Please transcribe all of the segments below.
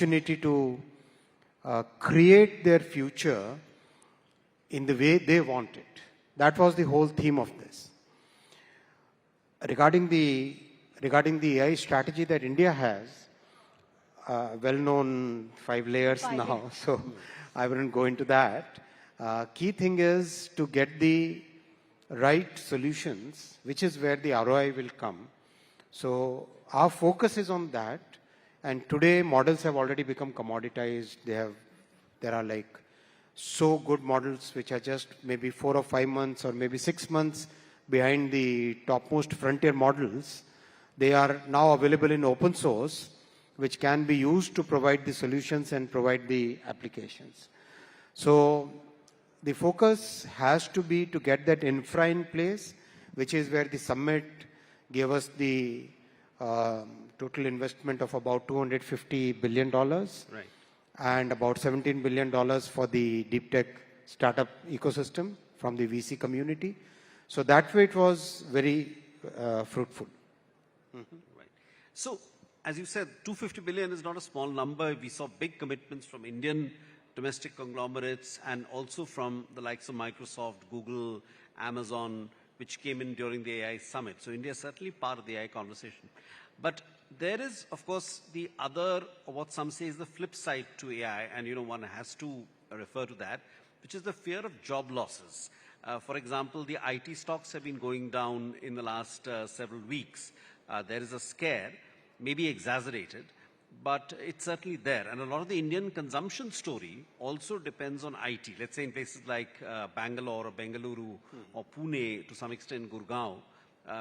opportunity to create their future in the way they want it. That was the whole theme of this. Regarding the AI strategy that India has, well-known 5 layers now, so I wouldn't go into that. Key thing is to get the right solutions, which is where the ROI will come. So our focus is on that. And today models have already become commoditized. There are like so good models which are just maybe 4 or 5 months or maybe 6 months behind the topmost frontier models. They are now available in open source, which can be used to provide the solutions and provide the applications. So the focus has to be to get that infra in place, which is where the summit gave us the total investment of about $250 billion. Right. And about $17 billion for the deep tech startup ecosystem from the VC community. So that way it was very fruitful. Mm-hmm. Right. So, as you said, 250 billion is not a small number. We saw big commitments from Indian domestic conglomerates and also from the likes of Microsoft, Google, Amazon, which came in during the AI summit. So India is certainly part of the AI conversation. But there is, of course, the other, or what some say is the flip side to AI, and one has to refer to that, which is the fear of job losses. For example, the IT stocks have been going down in the last several weeks. There is a scare, maybe exaggerated, but it's certainly there. And a lot of the Indian consumption story also depends on IT. Let's say in places like Bangalore or Bengaluru or Pune, to some extent Gurgaon,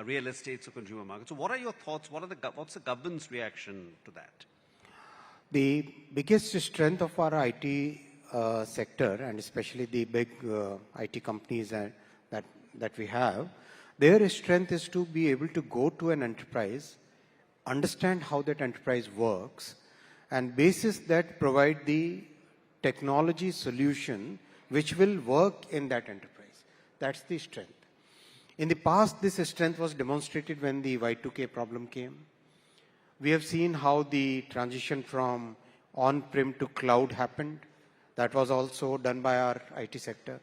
real estate or consumer market. So what are your thoughts? What's the government's reaction to that? The biggest strength of our IT sector, and especially the big IT companies that we have, their strength is to be able to go to an enterprise, understand how that enterprise works, and basis that provide the technology solution which will work in that enterprise. That's the strength. In the past, this strength was demonstrated when the Y2K problem came. We have seen how the transition from on-prem to cloud happened. That was also done by our IT sector.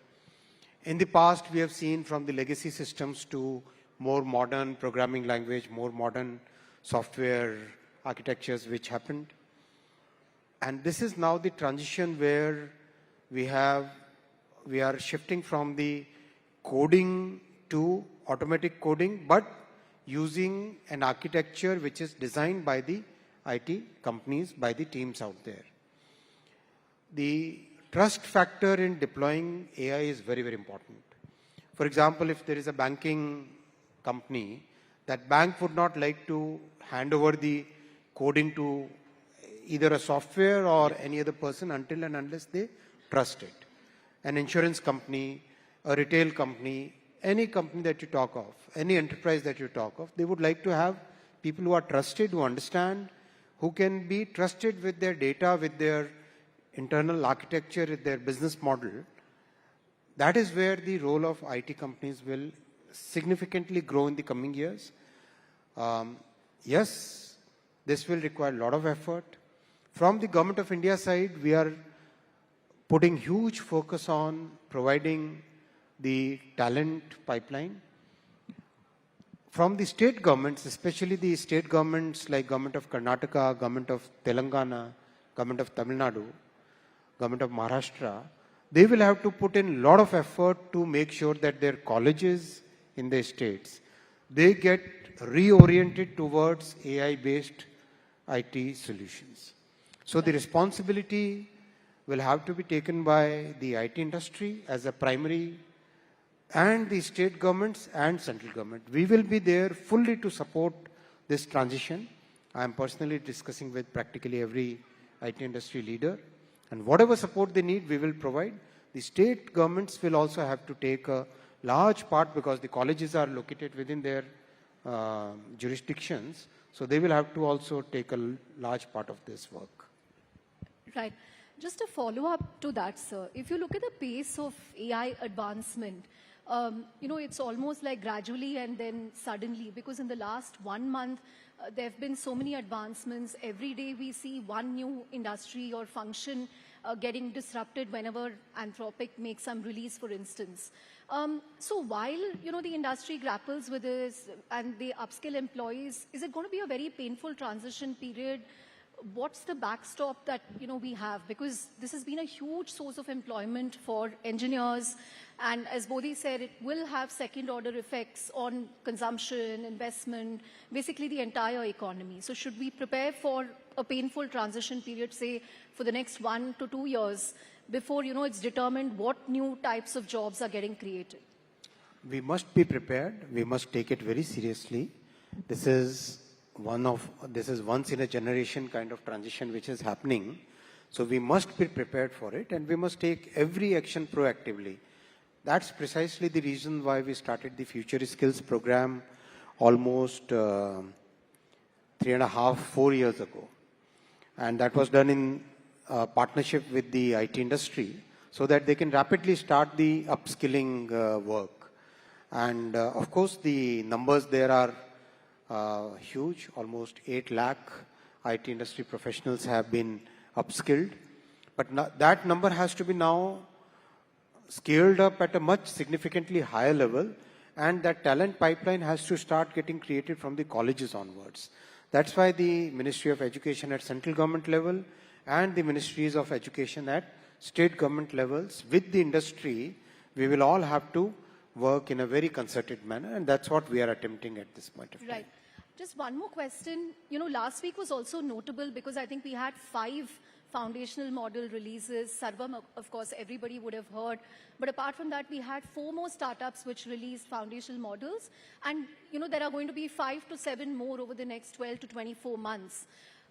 In the past, we have seen from the legacy systems to more modern programming language, more modern software architectures which happened. And this is now the transition where we are shifting from the coding to automatic coding, but using an architecture which is designed by the IT companies, by the teams out there. The trust factor in deploying AI is very, very important. For example, if there is a banking company, that bank would not like to hand over the coding to either a software or any other person until and unless they trust it. An insurance company, a retail company, any company that you talk of, any enterprise that you talk of, they would like to have people who are trusted, who understand, who can be trusted with their data, with their internal architecture, with their business model. That is where the role of IT companies will significantly grow in the coming years. Yes, this will require a lot of effort. From the Government of India side, we are putting huge focus on providing the talent pipeline. From the state governments, especially the state governments like Government of Karnataka, Government of Telangana, Government of Tamil Nadu, Government of Maharashtra, they will have to put in a lot of effort to make sure that their colleges in their states, they get reoriented towards AI-based IT solutions. So the responsibility will have to be taken by the IT industry as a primary, and the state governments and central government. We will be there fully to support this transition. I am personally discussing with practically every IT industry leader, and whatever support they need, we will provide. The state governments will also have to take a large part because the colleges are located within their jurisdictions, so they will have to also take a large part of this work. Right. Just a follow-up to that, sir. If you look at the pace of AI advancement, it's almost like gradually and then suddenly, because in the last 1 month, There have been so many advancements. Every day we see one new industry or function getting disrupted whenever Anthropic makes some release, for instance. So while, the industry grapples with this and they upskill employees, is it going to be a very painful transition period? What's the backstop that, we have? Because this has been a huge source of employment for engineers. And as Bodhi said, it will have second-order effects on consumption, investment, basically the entire economy. So should we prepare for a painful transition period, say, for the next 1 to 2 years, before, it's determined what new types of jobs are getting created? We must be prepared. We must take it very seriously. This is once in a generation kind of transition which is happening. So we must be prepared for it, and we must take every action proactively. That's precisely the reason why we started the Future Skills program almost 3.5, 4 years ago. And that was done in partnership with the IT industry so that they can rapidly start the upskilling work. And of course, the numbers there are huge. Almost 8 lakh IT industry professionals have been upskilled. But that number has to be now scaled up at a much significantly higher level, and that talent pipeline has to start getting created from the colleges onwards. That's why the Ministry of Education at central government level and the Ministries of Education at state government levels with the industry, we will all have to work in a very concerted manner, and that's what we are attempting at this point of time. Right. Just one more question. Last week was also notable because I think we had 5 foundational model releases. Sarvam, of course, everybody would have heard. But apart from that, we had 4 more startups which released foundational models. And, there are going to be 5 to 7 more over the next 12 to 24 months.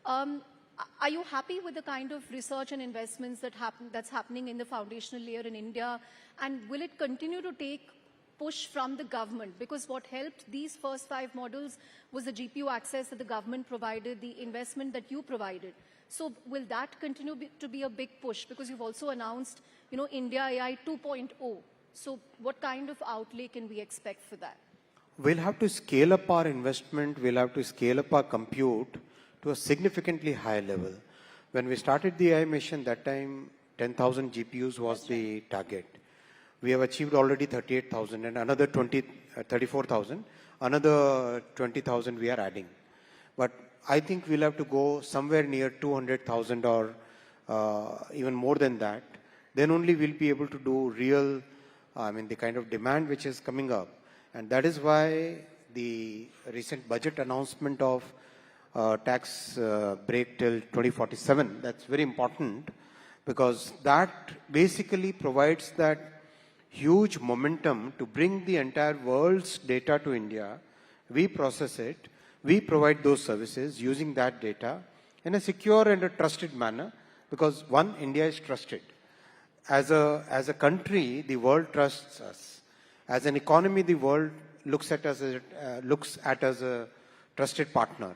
Are you happy with the kind of research and investments that's happening in the foundational layer in India? And will it continue to take push from the government? Because what helped these first 5 models was the GPU access that the government provided, the investment that you provided. So will that continue to be a big push? Because you've also announced, India AI 2.0. So what kind of outlay can we expect for that? We'll have to scale up our investment. We'll have to scale up our compute to a significantly higher level. When we started the AI mission, that time 10,000 GPUs was the target. We have achieved already 38,000 and another 34,000. Another 20,000 we are adding. But I think we'll have to go somewhere near 200,000 or even more than that. Then only we'll be able to do real, the kind of demand which is coming up. And that is why the recent budget announcement of tax break till 2047, that's very important, because that basically provides that huge momentum to bring the entire world's data to India. We process it. We provide those services using that data in a secure and a trusted manner, because one, India is trusted. As a country, the world trusts us. As an economy, the world looks at us as a trusted partner.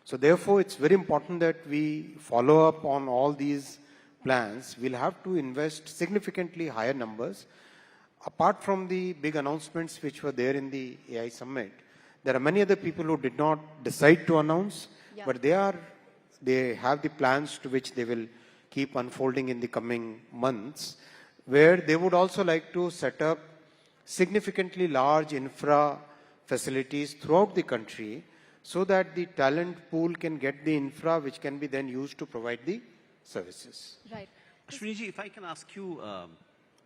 So therefore, it's very important that we follow up on all these plans. We'll have to invest significantly higher numbers. Apart from the big announcements which were there in the AI summit, there are many other people who did not decide to announce, but they have the plans to which they will keep unfolding in the coming months, where they would also like to set up significantly large infra facilities throughout the country so that the talent pool can get the infra which can be then used to provide the services. Right. Ashwini, if I can ask you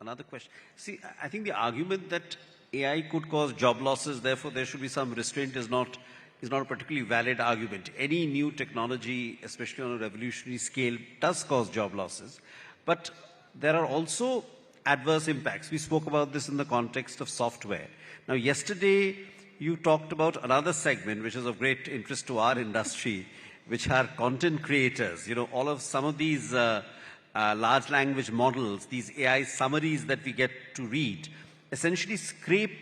another question. See, I think the argument that AI could cause job losses, therefore there should be some restraint is not a particularly valid argument. Any new technology, especially on a revolutionary scale, does cause job losses. But there are also adverse impacts. We spoke about this in the context of software. Now, yesterday, you talked about another segment which is of great interest to our industry, which are content creators. Some of these large language models, these AI summaries that we get to read, essentially scrape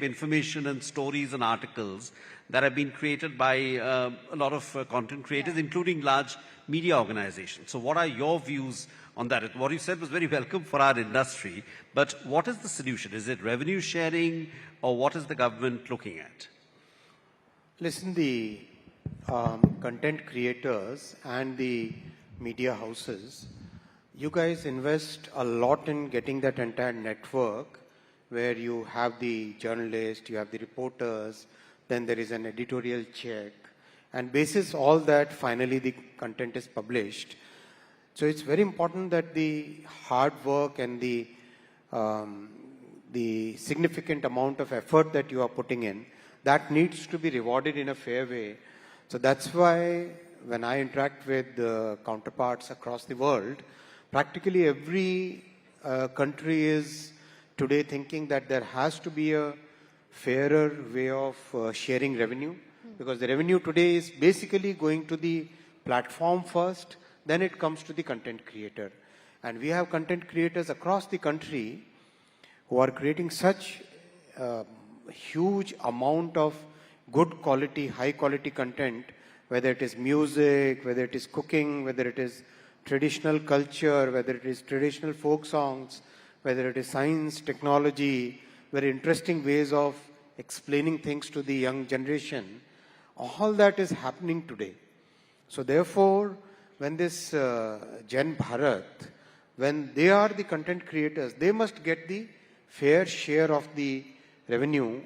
information and stories and articles that have been created by a lot of content creators, including large media organizations. So what are your views on that? What you said was very welcome for our industry, but what is the solution? Is it revenue sharing, or what is the government looking at? Listen, the content creators and the media houses, you guys invest a lot in getting that entire network where you have the journalist, you have the reporters, then there is an editorial check, and basis all that, finally the content is published. So it's very important that the hard work and the significant amount of effort that you are putting in, that needs to be rewarded in a fair way. So that's why when I interact with counterparts across the world, practically every country is today thinking that there has to be a fairer way of sharing revenue, because the revenue today is basically going to the platform first, then it comes to the content creator. And we have content creators across the country who are creating such huge amount of good quality, high quality content, whether it is music, whether it is cooking, whether it is traditional culture, whether it is traditional folk songs, whether it is science, technology, very interesting ways of explaining things to the young generation. All that is happening today. So therefore, when this Gen Bharat, when they are the content creators, they must get the fair share of the revenue,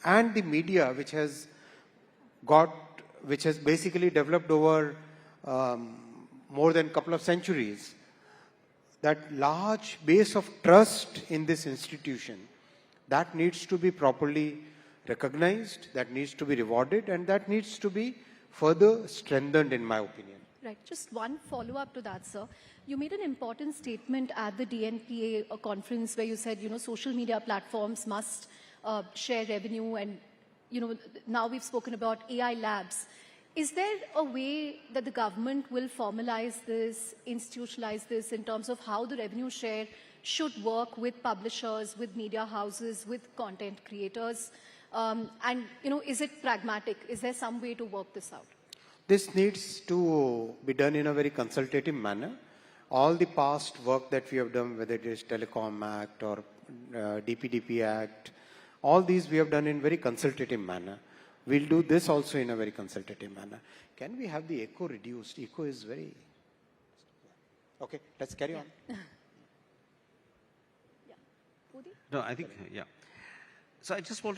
and the media which has basically developed over more than a couple of centuries, that large base of trust in this institution, that needs to be properly recognized, that needs to be rewarded, and that needs to be further strengthened, in my opinion. Right. Just one follow-up to that, sir. You made an important statement at the DNPA conference where you said, social media platforms must share revenue, and, now we've spoken about AI labs. Is there a way that the government will formalize this, institutionalize this in terms of how the revenue share should work with publishers, with media houses, with content creators? And, is it pragmatic? Is there some way to work this out? This needs to be done in a very consultative manner. All the past work that we have done, whether it is Telecom Act or DPDP Act, all these we have done in very consultative manner. We'll do this also in a very consultative manner. Can we have the echo reduced? Echo is very... Okay, let's carry on. Yeah. Udi? No, I think, yeah. So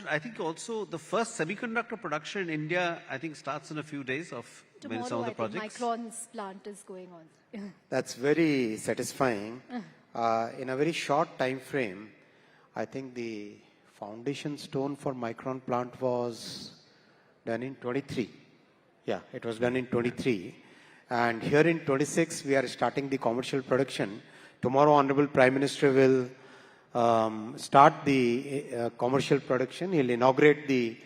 I think also the first semiconductor production in India, I think starts in a few days of Tomorrow, some of the I think projects. Micron's plant is going on. That's very satisfying. In a very short time frame, I think the foundation stone for Micron plant was done in 23. Yeah, it was done in 23. And here in 26, we are starting the commercial production. Tomorrow, Honorable Prime Minister will start the commercial production. He'll inaugurate the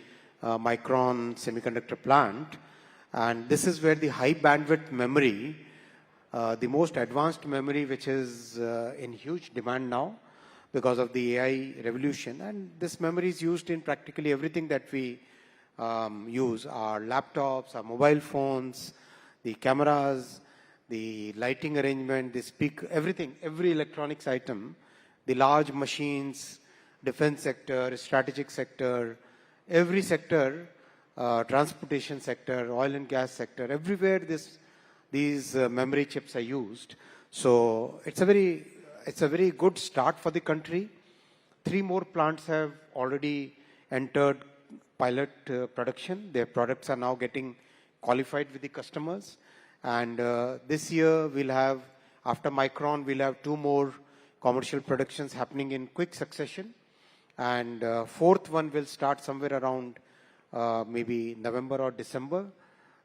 Micron semiconductor plant. And this is where the high bandwidth memory, the most advanced memory, which is in huge demand now because of the AI revolution. And this memory is used in practically everything that we use, our laptops, our mobile phones, the cameras, the lighting arrangement, the speaker, everything, every electronics item, the large machines, defense sector, strategic sector, every sector, transportation sector, oil and gas sector, everywhere these memory chips are used. So it's a very good start for the country. 3 more plants have already entered pilot production. Their products are now getting qualified with the customers. And this year we'll have, after Micron, we'll have 2 more commercial productions happening in quick succession. And 4th one will start somewhere around maybe November or December.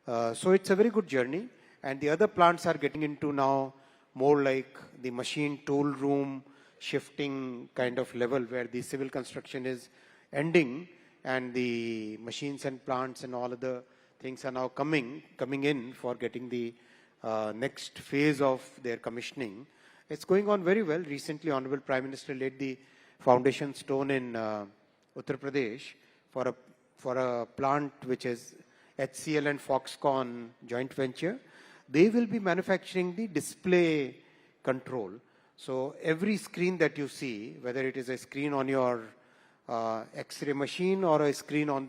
So it's a very good journey. And the other plants are getting into now more like the machine tool room shifting kind of level, where the civil construction is ending and the machines and plants and all other things are now coming in for getting the next phase of their commissioning. It's going on very well. Recently, Honorable Prime Minister laid the foundation stone in Uttar Pradesh for a plant which is HCL and Foxconn joint venture. They will be manufacturing the display control. So every screen that you see, whether it is a screen on your X-ray machine or a screen on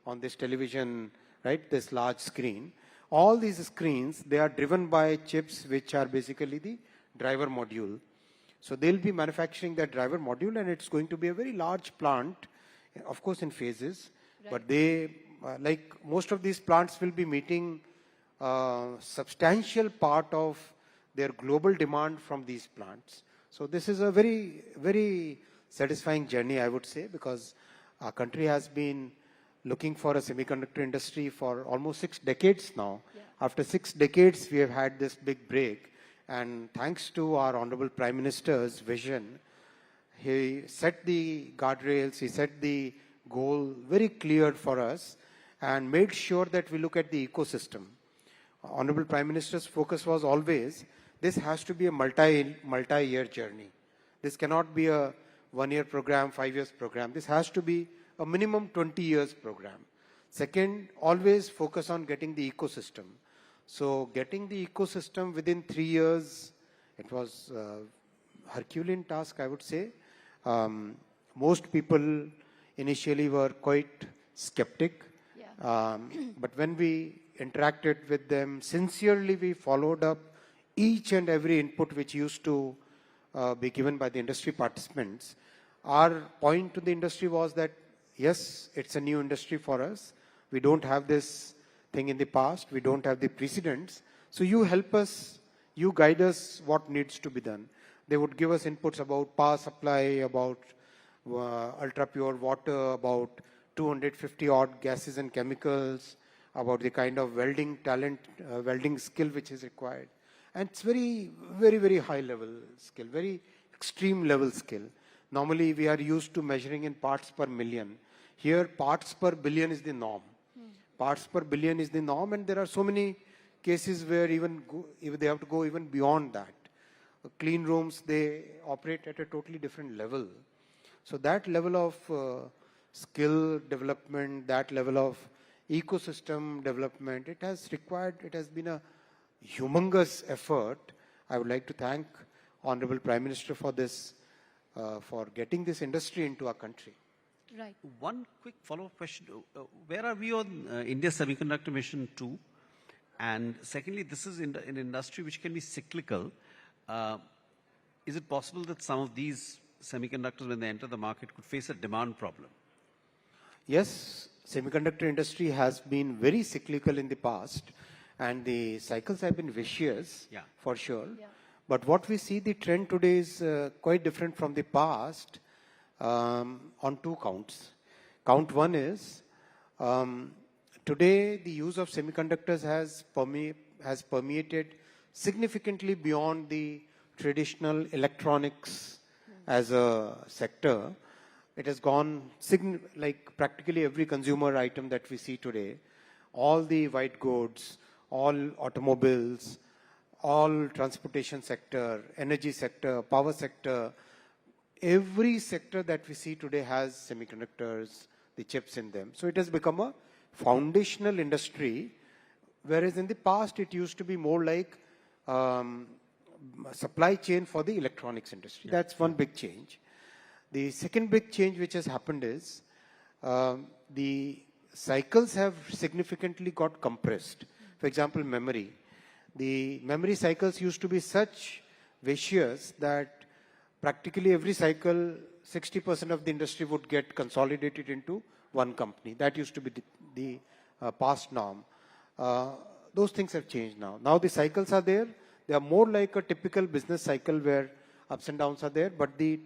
on this television, right, this large screen. All these screens, they are driven by chips which are basically the driver module. So they'll be manufacturing that driver module, and it's going to be a very large plant, of course in phases, but they, like most of these plants will be meeting a substantial part of their global demand from these plants. So this is a very, very satisfying journey, I would say, because our country has been looking for a semiconductor industry for almost 6 decades now. Yeah. After 6 decades, we have had this big break. And thanks to our Honorable Prime Minister's vision, he set the guardrails, he set the goal very clear for us and made sure that we look at the ecosystem. Honorable Prime Minister's focus was always, this has to be a multi-year journey. This cannot be a 1-year program, 5 years program. This has to be a minimum 20 years program. Second, always focus on getting the ecosystem. So getting the ecosystem within 3 years, it was a Herculean task, I would say. Most people initially were quite skeptic. Yeah. But when we interacted with them, sincerely we followed up each and every input which used to be given by the industry participants. Our point to the industry was that, yes, it's a new industry for us. We don't have this thing in the past. We don't have the precedents. So you help us, you guide us what needs to be done. They would give us inputs about power supply, about ultra pure water, about 250 odd gases and chemicals, about the kind of welding talent, welding skill which is required. And it's very, very, very high level skill, very extreme level skill. Normally we are used to measuring in parts per million. Here parts per billion is the norm. Parts per billion is the norm, and there are so many cases where even they have to go even beyond that. Clean rooms, they operate at a totally different level. So that level of skill development, that level of ecosystem development, it has been a humongous effort. I would like to thank Honorable Prime Minister for this, for getting this industry into our country. Right. One quick follow-up question. Where are we on India Semiconductor Mission 2? And secondly, this is in an industry which can be cyclical. Is it possible that some of these semiconductors, when they enter the market, could face a demand problem? Yes, semiconductor industry has been very cyclical in the past, and the cycles have been vicious, yeah, for sure. Yeah. But what we see, the trend today is quite different from the past on 2 counts. Count 1 is, today the use of semiconductors has permeated significantly beyond the traditional electronics as a sector. It has gone, like practically every consumer item that we see today, all the white goods, all automobiles, all transportation sector, energy sector, power sector, every sector that we see today has semiconductors, the chips in them. So it has become a foundational industry, whereas in the past it used to be more like supply chain for the electronics industry. Yeah. That's one big change. The second big change which has happened is the cycles have significantly got compressed. For example, memory. The memory cycles used to be such vicious that practically every cycle, 60% of the industry would get consolidated into one company. That used to be the past norm. Those things have changed now. Now the cycles are there. They are more like a typical business cycle where ups and downs are there, but the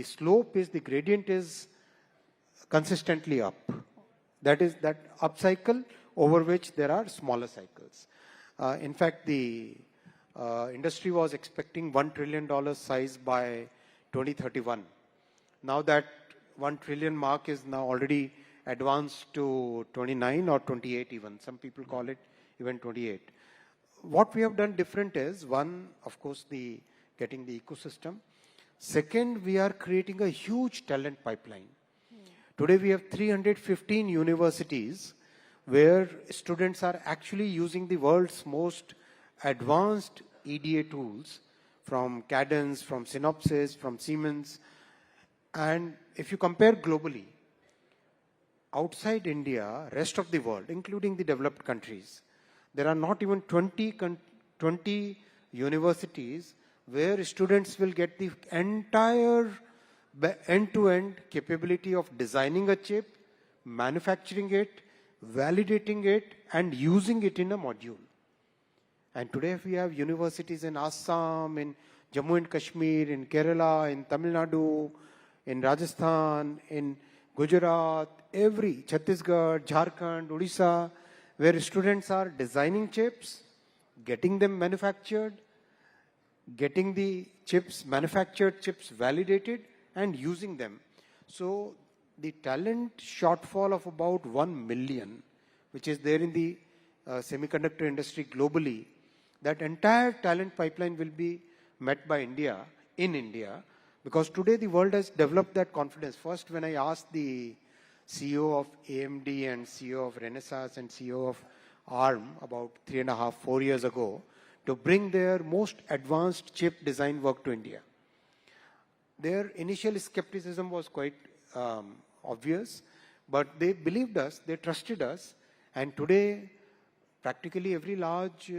slope is, the gradient is consistently up. That is that up cycle over which there are smaller cycles. In fact, the industry was expecting $1 trillion size by 2031. Now that 1 trillion mark is now already advanced to 29 or 28 even. Some people call it even 28. What we have done different is, one, of course, getting the ecosystem. Second, we are creating a huge talent pipeline. Today we have 315 universities where students are actually using the world's most advanced EDA tools from Cadence, from Synopsys, from Siemens. And if you compare globally, outside India, rest of the world, including the developed countries, there are not even 20 universities where students will get the entire end-to-end capability of designing a chip, manufacturing it, validating it, and using it in a module. And today we have universities in Assam, in Jammu and Kashmir, in Kerala, in Tamil Nadu, in Rajasthan, in Gujarat, Chhattisgarh, Jharkhand, Odisha, where students are designing chips, getting them manufactured, getting the manufactured chips validated, and using them. So the talent shortfall of about 1 million, which is there in the semiconductor industry globally, that entire talent pipeline will be met by India, in India, because today the world has developed that confidence. First, when I asked the CEO of AMD and CEO of Renesas and CEO of ARM about 3.5, 4 years ago to bring their most advanced chip design work to India, their initial skepticism was quite obvious, but they believed us, they trusted us, and today practically every large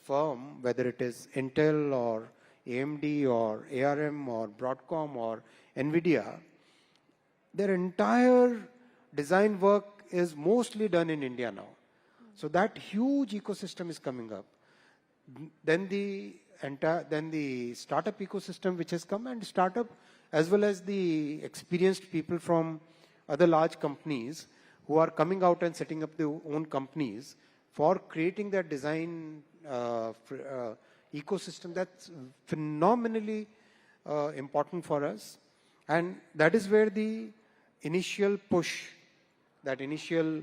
firm, whether it is Intel or AMD or ARM or Broadcom or NVIDIA, their entire design work is mostly done in India now. So that huge ecosystem is coming up. Then the startup ecosystem which has come, and startup as well as the experienced people from other large companies who are coming out and setting up their own companies for creating that design ecosystem. That's phenomenally important for us. And that is where the initial push, that initial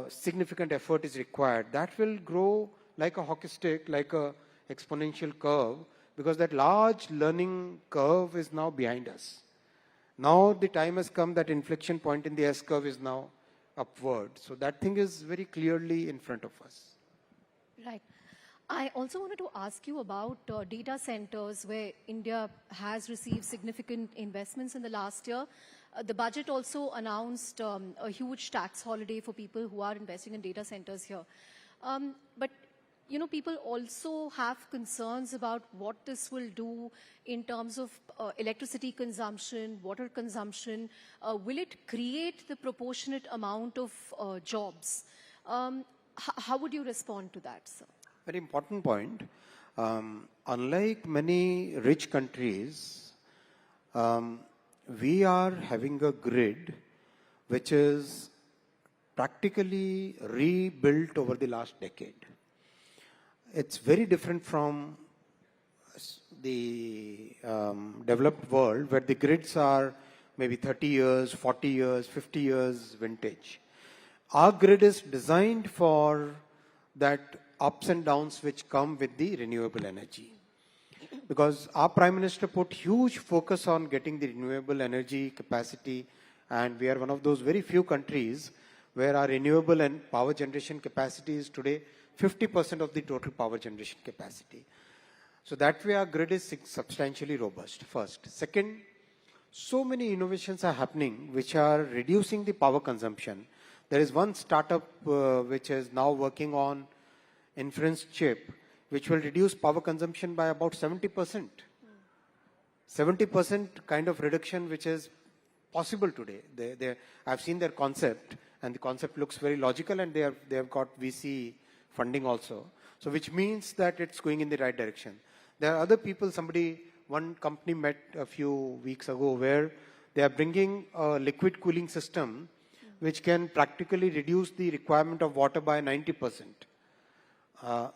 significant effort is required. That will grow like a hockey stick, like a exponential curve, because that large learning curve is now behind us. Now the time has come that inflection point in the S curve is now upward. So that thing is very clearly in front of us. Right. I also wanted to ask you about data centers where India has received significant investments in the last year. The budget also announced a huge tax holiday for people who are investing in data centers here. But you know, people also have concerns about what this will do in terms of electricity consumption, water consumption. Will it create the proportionate amount of jobs? How would you respond to that, sir? Very important point. Unlike many rich countries, we are having a grid which is practically rebuilt over the last decade. It's very different from the developed world where the grids are maybe 30 years, 40 years, 50 years vintage. Our grid is designed for that ups and downs which come with the renewable energy. Because our Prime Minister put huge focus on getting the renewable energy capacity, and we are one of those very few countries where our renewable and power generation capacity is today 50% of the total power generation capacity. So that way our grid is substantially robust, first. Second, so many innovations are happening which are reducing the power consumption. There is one startup which is now working on inference chip, which will reduce power consumption by about 70%. 70% kind of reduction which is possible today. I've seen their concept, and the concept looks very logical, and they have got VC funding also. So which means that it's going in the right direction. There are other people, one company met a few weeks ago where they are bringing a liquid cooling system which can practically reduce the requirement of water by 90%.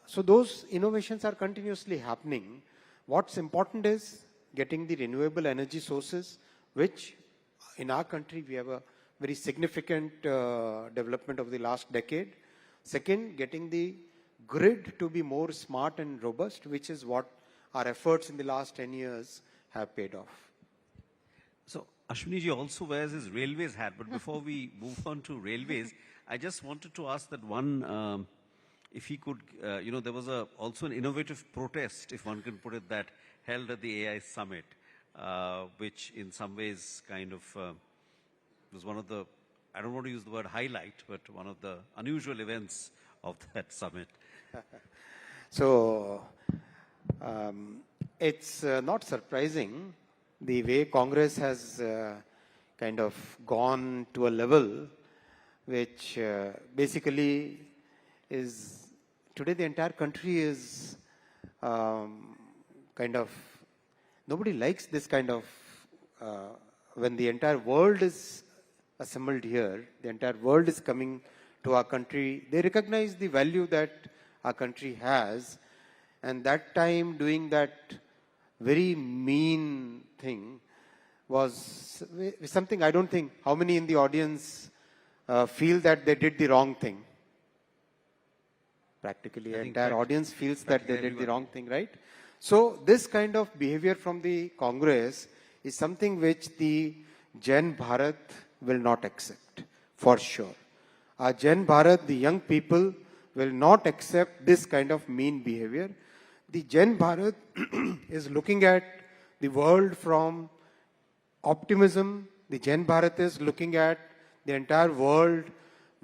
So those innovations are continuously happening. What's important is getting the renewable energy sources, which in our country we have a very significant development of the last decade. Second, getting the grid to be more smart and robust, which is what our efforts in the last 10 years have paid off. So Ashwini ji also wears his railways hat, but before we move on to railways, I just wanted to ask that one, if he could, there was also an innovative protest, if one can put it that, held at the AI summit, which in some ways kind of was one of the I don't want to use the word highlight, but one of the unusual events of that summit. So, it's not surprising the way Congress has kind of gone to a level which basically is, today the entire country is kind of, nobody likes this kind of, when the entire world is assembled here, the entire world is coming to our country, they recognize the value that our country has, and that time doing that very mean thing was something I don't think, how many in the audience feel that they did the wrong thing? Practically, the entire audience feels that they did the wrong thing, right? So this kind of behavior from the Congress is something which the Gen Bharat will not accept, for sure. Our Gen Bharat, the young people, will not accept this kind of mean behavior. The Gen Bharat is looking at the world from optimism. The Gen Bharat is looking at the entire world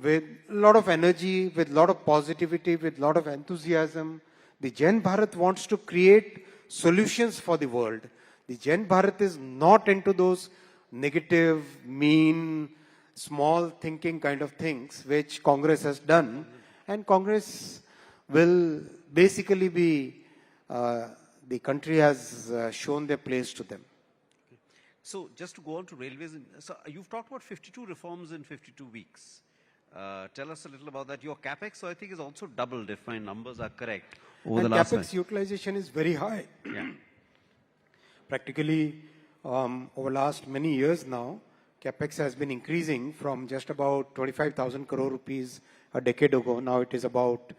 with a lot of energy, with a lot of positivity, with a lot of enthusiasm. The Gen Bharat wants to create solutions for the world. The Gen Bharat is not into those negative, mean, small thinking kind of things which Congress has done. And Congress will basically be, the country has shown their place to them. So just to go on to railways, so you've talked about 52 reforms in 52 weeks. Tell us a little about that. Your capex, so I think, is also doubled, if my numbers are correct, over And the last capex utilization is very high. Yeah. Practically, over last many years now, capex has been increasing from just about 25,000 crore rupees a decade ago. Now it is about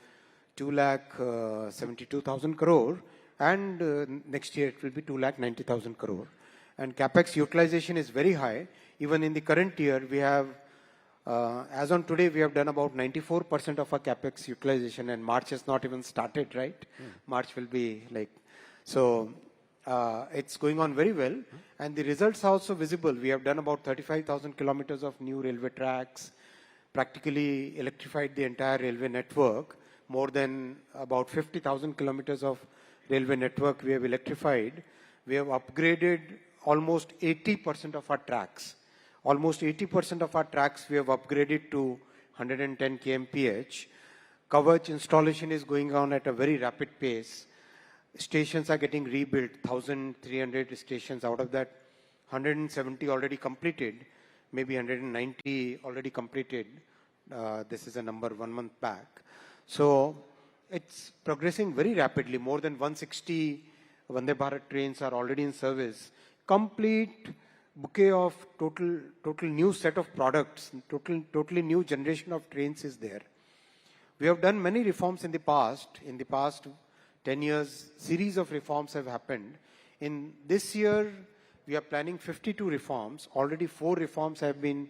2,72,000 crore, and next year it will be 2,90,000 crore. And capex utilization is very high. Even in the current year, we have, as on today, we have done about 94% of our capex utilization, and March has not even started, right? March will be like, so it's going on very well, and the results are also visible. We have done about 35,000 kilometers of new railway tracks, practically electrified the entire railway network. More than about 50,000 kilometers of railway network we have electrified. We have upgraded almost 80% of our tracks. Almost 80% of our tracks we have upgraded to 110 kmph. Coverage installation is going on at a very rapid pace. Stations are getting rebuilt, 1,300 stations. Out of that, 170 already completed, maybe 190 already completed. This is a number 1 month back. So it's progressing very rapidly. More than 160 Vande Bharat trains are already in service. Complete bouquet of total new set of products, totally new generation of trains is there. We have done many reforms in the past. In the past 10 years, series of reforms have happened. In this year, we are planning 52 reforms. Already 4 reforms have been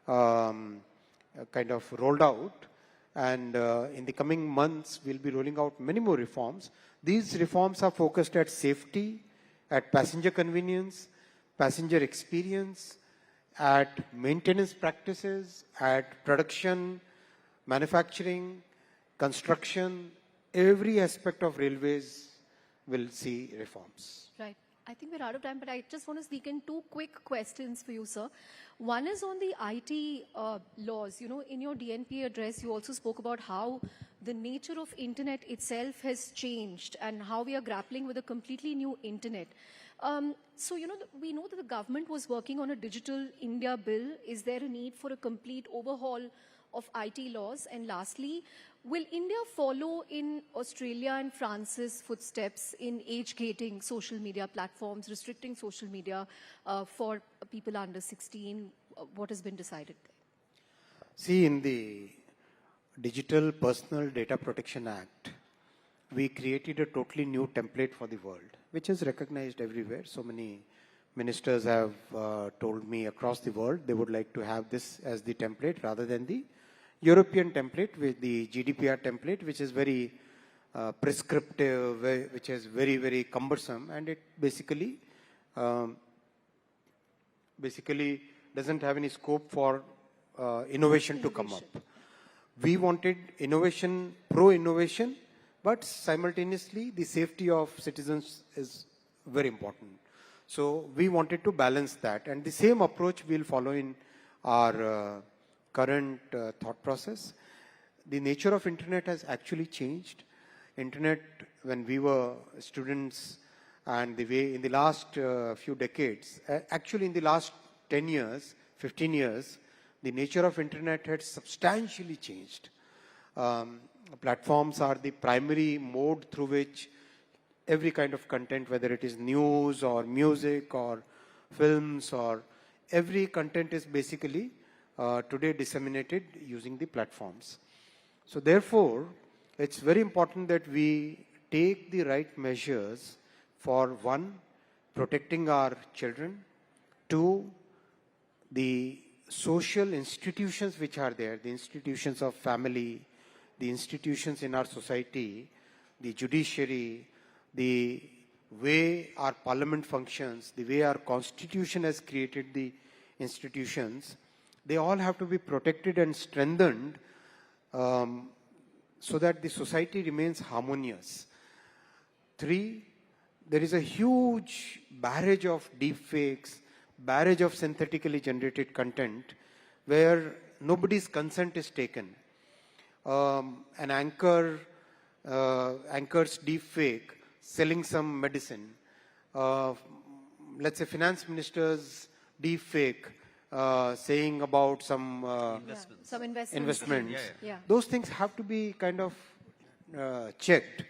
kind of rolled out. And in the coming months, we'll be rolling out many more reforms. These reforms are focused at safety, at passenger convenience, passenger experience, at maintenance practices, at production, manufacturing, construction. Every aspect of railways will see reforms. Right. I think we're out of time, but I just want to sneak in 2 quick questions for you, sir. One is on the IT laws. You know, in your DNP address, you also spoke about how the nature of internet itself has changed and how we are grappling with a completely new internet. So, you know, we know that the government was working on a Digital India bill. Is there a need for a complete overhaul of IT laws? And lastly, will India follow in Australia and France's footsteps in age-gating social media platforms, restricting social media for people under 16? What has been decided there? See, in the Digital Personal Data Protection Act, we created a totally new template for the world, which is recognized everywhere. So many ministers have told me across the world they would like to have this as the template rather than the European template, with the GDPR template, which is very prescriptive, which is very, very cumbersome, and it basically doesn't have any scope for innovation to come up. We wanted innovation, pro-innovation, but simultaneously the safety of citizens is very important. So we wanted to balance that, and the same approach we'll follow in our current thought process. The nature of internet has actually changed. Internet, when we were students, and the way in the last few decades, actually in the last 10 years, 15 years, the nature of internet had substantially changed. Platforms are the primary mode through which every kind of content, whether it is news or music or films, or every content is basically today disseminated using the platforms. So therefore, it's very important that we take the right measures for, one, protecting our children, two, the social institutions which are there, the institutions of family, the institutions in our society, the judiciary, the way our parliament functions, the way our constitution has created the institutions, they all have to be protected and strengthened so that the society remains harmonious. Three, there is a huge barrage of deepfakes, barrage of synthetically generated content where nobody's consent is taken. An anchor's deepfake selling some medicine. Let's say finance minister's deepfake saying about some some investments. Yeah. Those things have to be kind of checked.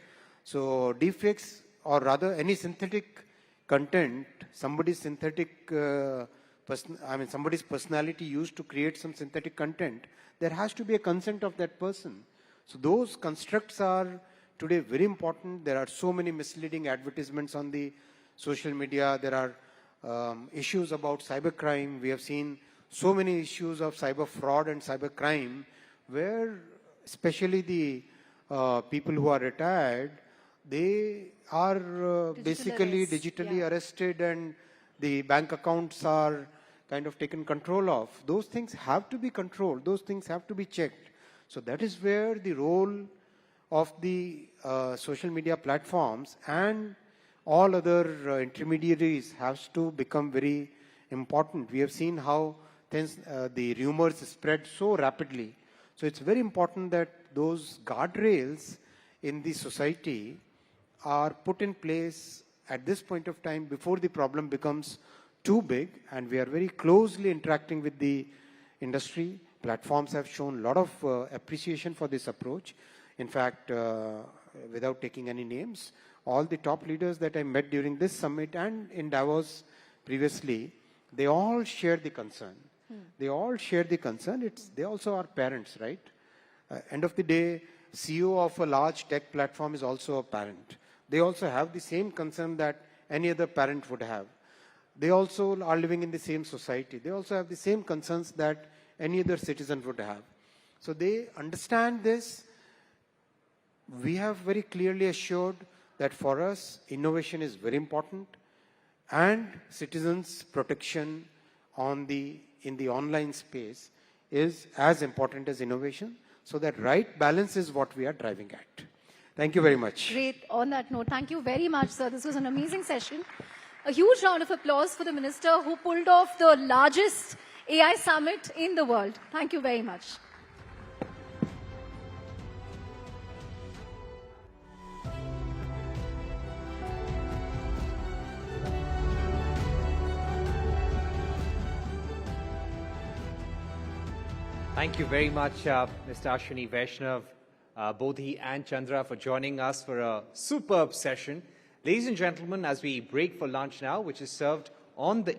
So deepfakes, or rather any synthetic content, somebody's synthetic, somebody's personality used to create some synthetic content, there has to be a consent of that person. So those constructs are today very important. There are so many misleading advertisements on the social media. There are issues about cybercrime. We have seen so many issues of cyber fraud and cyber crime where especially the people who are retired, they are basically digitally arrested and the bank accounts are kind of taken control of. Those things have to be controlled. Those things have to be checked. So that is where the role of the social media platforms and all other intermediaries has to become very important. We have seen how things, the rumors spread so rapidly. So it's very important that those guardrails in the society are put in place at this point of time before the problem becomes too big, and we are very closely interacting with the industry. Platforms have shown a lot of appreciation for this approach. In fact, without taking any names, all the top leaders that I met during this summit and in Davos previously, they all share the concern. They all share the concern. They also are parents, right? End of the day, CEO of a large tech platform is also a parent. They also have the same concern that any other parent would have. They also are living in the same society. They also have the same concerns that any other citizen would have. So they understand this. We have very clearly assured that for us, innovation is very important and citizens' protection in the online space is as important as innovation. So that right balance is what we are driving at. Thank you very much. Great. On that note, thank you very much, sir. This was an amazing session. A huge round of applause for the minister who pulled off the largest AI summit in the world. Thank you very much. Thank you very much, Mr. Ashwini Vaishnaw, Bodhi and Chandra for joining us for a superb session. Ladies and gentlemen, as we break for lunch now, which is served on the